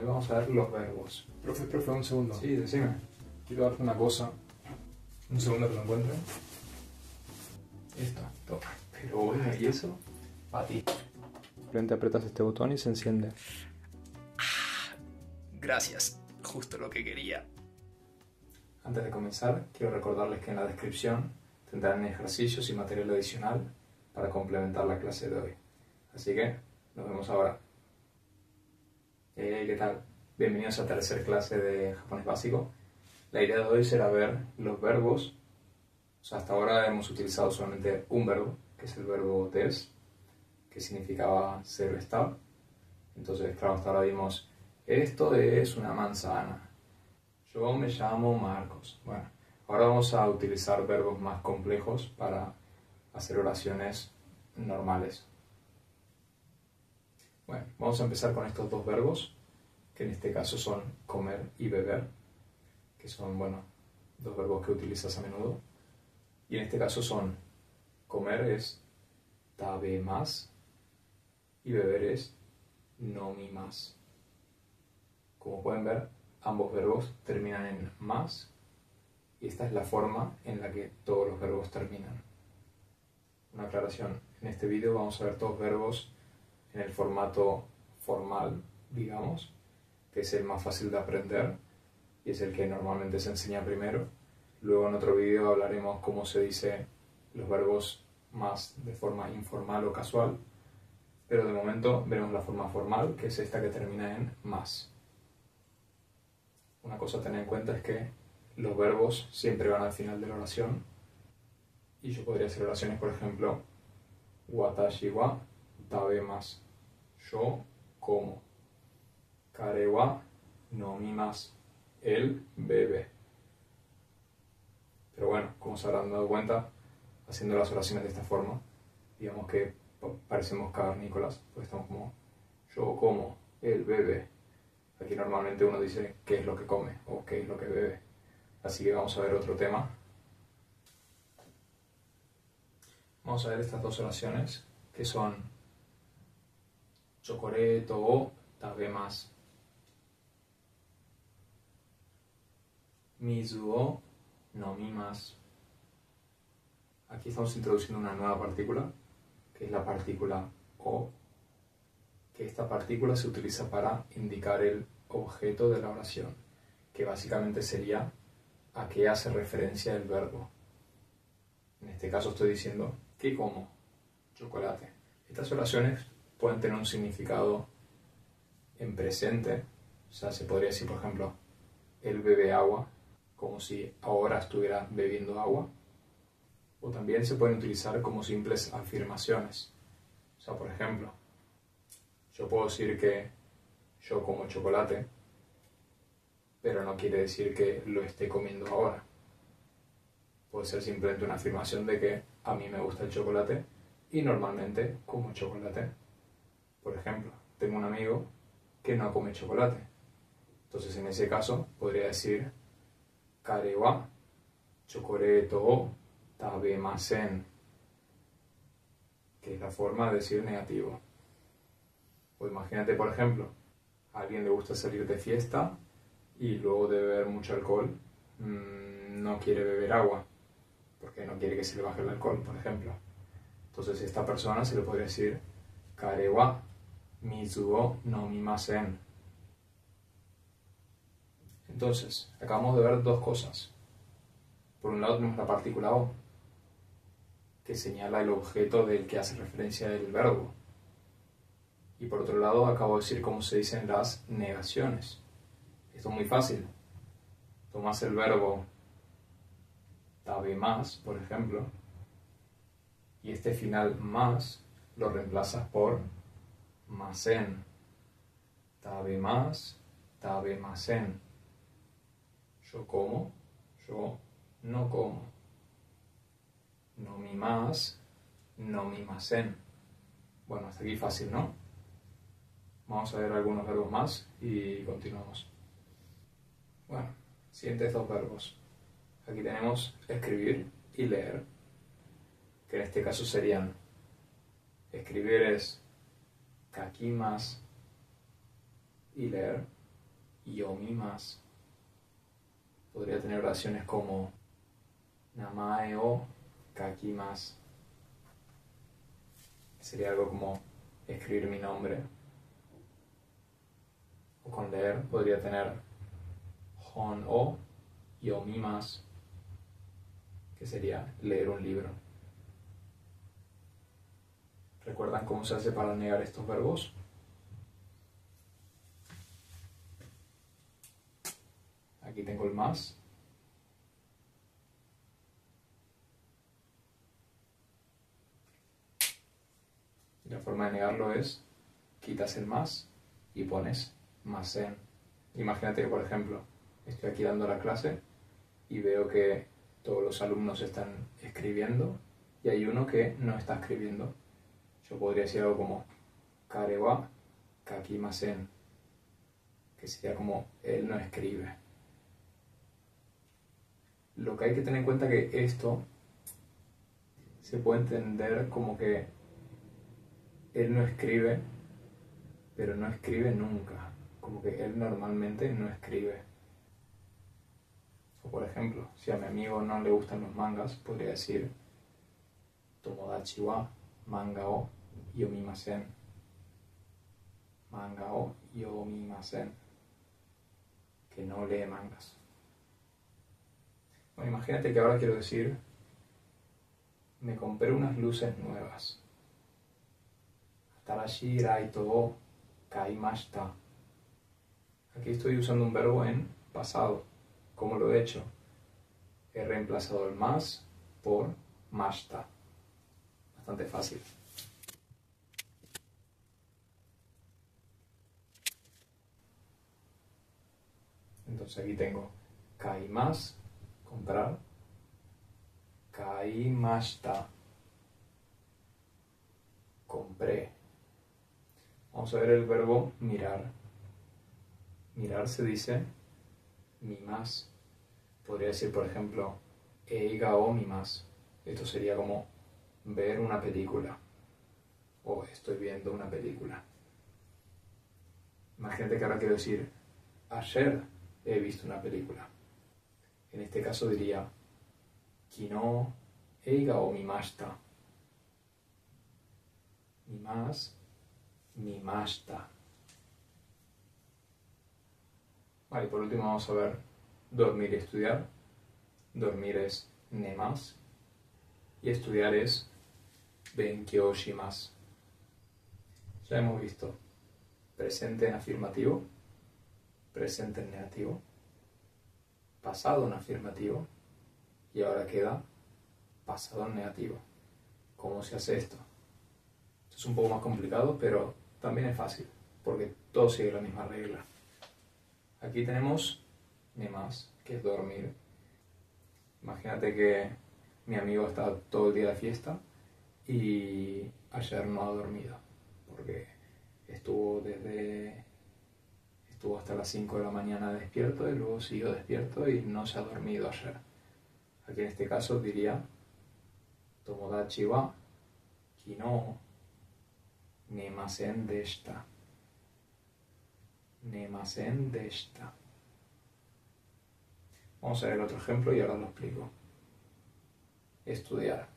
hoy vamos a ver los verbos. Profe, un segundo. Sí, decime. Quiero darte una cosa. Un segundo que lo encuentre. Esto, toma. Pero bueno, ¿y eso? Para ti. Simplemente apretas este botón y se enciende. Gracias, justo lo que quería. Antes de comenzar, quiero recordarles que en la descripción tendrán ejercicios y material adicional para complementar la clase de hoy. Así que, nos vemos ahora. ¿Qué tal? Bienvenidos a tercera clase de japonés básico. La idea de hoy será ver los verbos. O sea, hasta ahora hemos utilizado solamente un verbo, que es el verbo des, que significaba ser o estar. Entonces, claro, hasta ahora vimos, esto es una manzana. Yo me llamo Marcos. Bueno, ahora vamos a utilizar verbos más complejos para hacer oraciones normales. Bueno, vamos a empezar con estos dos verbos, que en este caso son comer y beber, que son, bueno, dos verbos que utilizas a menudo. Y en este caso son, comer es tabemasu y beber es nomimasu. Como pueden ver, ambos verbos terminan en mas y esta es la forma en la que todos los verbos terminan. Una aclaración, en este vídeo vamos a ver todos verbos en el formato formal, digamos, que es el más fácil de aprender y es el que normalmente se enseña primero. Luego en otro vídeo hablaremos cómo se dice los verbos más de forma informal o casual, pero de momento veremos la forma formal, que es esta que termina en mas. Una cosa a tener en cuenta es que los verbos siempre van al final de la oración y yo podría hacer oraciones, por ejemplo, watashi wa tabemasu, yo como, kare wa nomimasu, él bebe. Pero bueno, como se habrán dado cuenta, haciendo las oraciones de esta forma, digamos que parecemos cavernícolas, porque estamos como, yo como, él bebe. Aquí normalmente uno dice qué es lo que come o qué es lo que bebe. Así que vamos a ver otro tema. Vamos a ver estas dos oraciones, que son chocoreto o tabemasu, mizu o nomimasu. Aquí estamos introduciendo una nueva partícula, que es la partícula o, que esta partícula se utiliza para indicar el objeto de la oración, que básicamente sería a qué hace referencia el verbo. En este caso estoy diciendo ¿qué como? Chocolate. Estas oraciones pueden tener un significado en presente, o sea, se podría decir, por ejemplo, él bebe agua, como si ahora estuviera bebiendo agua, o también se pueden utilizar como simples afirmaciones. O sea, por ejemplo, yo puedo decir que yo como chocolate, pero no quiere decir que lo esté comiendo ahora. Puede ser simplemente una afirmación de que a mí me gusta el chocolate y normalmente como chocolate. Por ejemplo, tengo un amigo que no come chocolate. Entonces en ese caso podría decir kare wa chokoreto o tabemasen, que es la forma de decir negativo. O imagínate, por ejemplo, a alguien le gusta salir de fiesta y luego de beber mucho alcohol no quiere beber agua porque no quiere que se le baje el alcohol, por ejemplo. Entonces a esta persona se le podría decir kare wa mizu o nomimasen. Entonces, acabamos de ver dos cosas. Por un lado tenemos la partícula o, que señala el objeto del que hace referencia el verbo. Y por otro lado acabo de decir cómo se dicen las negaciones. Esto es muy fácil. Tomas el verbo tabemasu, por ejemplo, y este final más lo reemplazas por masen. Tabemasu, tabemasen. Yo como, yo no como. Nomimasu, nomimasen. Bueno, hasta aquí fácil, ¿no? Vamos a ver algunos verbos más y continuamos. Bueno, siguientes dos verbos. Aquí tenemos escribir y leer, que en este caso serían, escribir es kakimasu y leer yomimasu. Podría tener oraciones como namae o kakimasu. Sería algo como escribir mi nombre. O con leer podría tener hon o yomimasu, que sería leer un libro. ¿Recuerdan cómo se hace para negar estos verbos? Aquí tengo el más. Y la forma de negarlo es, quitas el más y pones masen. Imagínate que, por ejemplo, estoy aquí dando la clase y veo que todos los alumnos están escribiendo y hay uno que no está escribiendo. Yo podría decir algo como kare wa kakimasen, que sería como él no escribe. Lo que hay que tener en cuenta es que esto se puede entender como que él no escribe, pero no escribe nunca. Como que él normalmente no escribe. O por ejemplo, si a mi amigo no le gustan los mangas, podría decir Tomodachi wa manga o yomimasen. Manga o yomimasen. Que no lee mangas. Bueno, imagínate que ahora quiero decir, me compré unas luces nuevas. Atarashi raito o kaimashita. Aquí estoy usando un verbo en pasado. ¿Cómo lo he hecho? He reemplazado el más por mashita. Bastante fácil. Entonces aquí tengo kaimas, comprar. Kaimashita, compré. Vamos a ver el verbo mirar. Mirar se dice mimas. Podría decir, por ejemplo, eiga o mimas. Esto sería como ver una película. O estoy viendo una película. Imagínate que ahora quiero decir, ayer he visto una película. En este caso diría, Kino eiga o mimashita. Mimas, mimashita. Vale, por último vamos a ver dormir y estudiar. Dormir es nemas y estudiar es benkyou shimasu. Ya hemos visto presente en afirmativo, presente en negativo, pasado en afirmativo y ahora queda pasado en negativo. ¿Cómo se hace esto? Esto es un poco más complicado, pero también es fácil, porque todo sigue la misma regla. Aquí tenemos nemas, que es dormir. Imagínate que mi amigo está todo el día de fiesta y ayer no ha dormido, porque estuvo hasta las 5 de la mañana despierto y luego siguió despierto y no se ha dormido ayer. Aquí en este caso diría Tomodachi wa kino nemasen deshita. Nemasen deshita. Vamos a ver el otro ejemplo y ahora lo explico. Estudiar.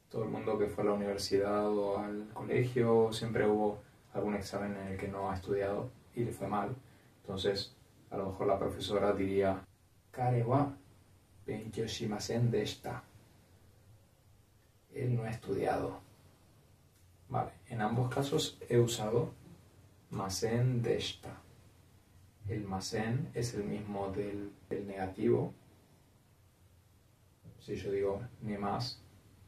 Todo el mundo que fue a la universidad o al colegio, siempre hubo algún examen en el que no ha estudiado y le fue mal. Entonces, a lo mejor la profesora diría, Kare wa benkyou shimasen deshita. Él no ha estudiado. Vale, en ambos casos he usado masen deshita. El masen es el mismo del negativo. Si yo digo nemas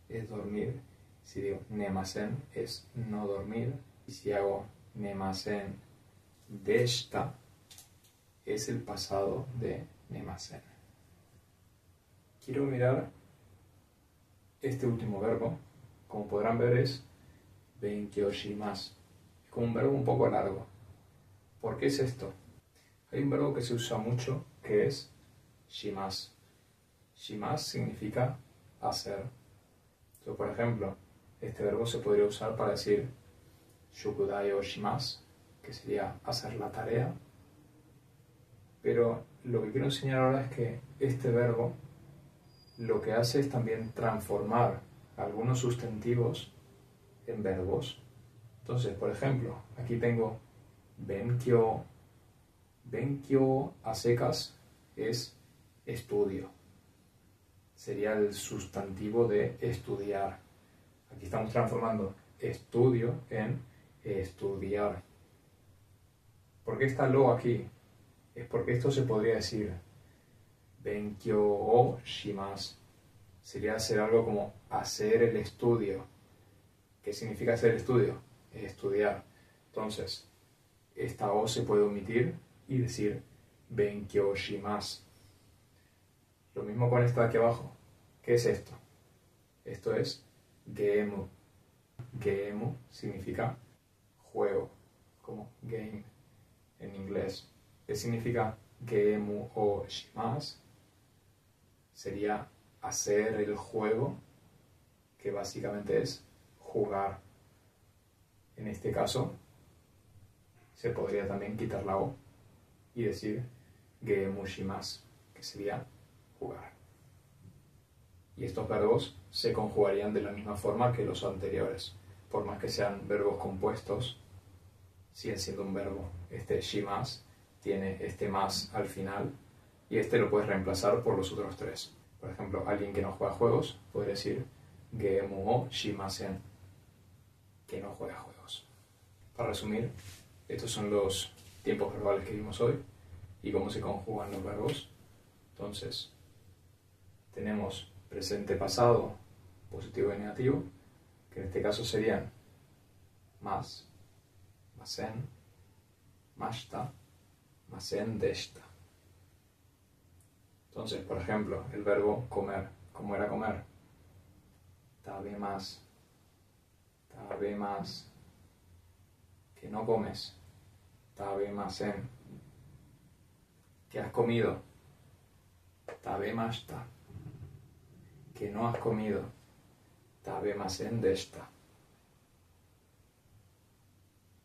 es dormir, si digo nemasen es no dormir, y si hago nemasen deshita es el pasado de nemasen. Quiero mirar este último verbo. Como podrán ver es benkyou shimasu. Es como un verbo un poco largo. ¿Por qué es esto? Hay un verbo que se usa mucho que es shimasu. Shimasu significa hacer. Entonces, por ejemplo, este verbo se podría usar para decir shukudai o shimasu, que sería hacer la tarea, Pero lo que quiero enseñar ahora es que este verbo lo que hace es también transformar algunos sustantivos en verbos. Entonces, por ejemplo, aquí tengo benkyō. Benkyō a secas es estudio. Sería el sustantivo de estudiar. Aquí estamos transformando estudio en estudiar. ¿Por qué está lo aquí? Es porque esto se podría decir benkyō o shimasu. Sería hacer algo como hacer el estudio. ¿Qué significa hacer el estudio? Es estudiar. Entonces, esta o se puede omitir y decir benkyō shimasu. Lo mismo con esta de aquí abajo. ¿Qué es esto? Esto es geemu. Geemu significa juego, como game en inglés. ¿Qué significa geemu o shimasu? Sería hacer el juego, que básicamente es jugar. En este caso, se podría también quitar la o y decir geemu shimasu, que sería jugar. Y estos verbos se conjugarían de la misma forma que los anteriores. Por más que sean verbos compuestos, siguen siendo un verbo. Este shimasu tiene este más al final y este lo puedes reemplazar por los otros tres. Por ejemplo, alguien que no juega juegos podría decir geemu o shimasen, que no juega juegos. Para resumir, estos son los tiempos verbales que vimos hoy y cómo se conjugan los verbos. Entonces, tenemos presente pasado, positivo y negativo, que en este caso serían mas, masen, mashita, masen deshita. Entonces, por ejemplo, el verbo comer, ¿cómo era comer? Tabemasu, tabemasu. Que no comes, tabemasen. ¿Qué has comido? Tabemashita. Que no has comido, tabemasen deshita.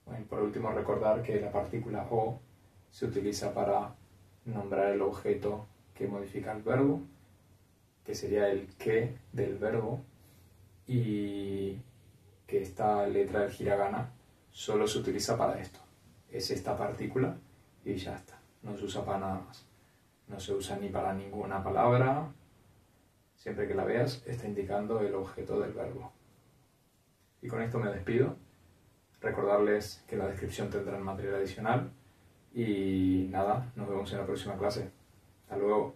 Bueno, y por último recordar que la partícula o se utiliza para nombrar el objeto que modifica el verbo, que sería el que del verbo, y que esta letra del hiragana solo se utiliza para esto. Es esta partícula y ya está. No se usa para nada más. No se usa ni para ninguna palabra. Siempre que la veas está indicando el objeto del verbo. Y con esto me despido. Recordarles que en la descripción tendrán material adicional. Y nada, nos vemos en la próxima clase. Hasta luego.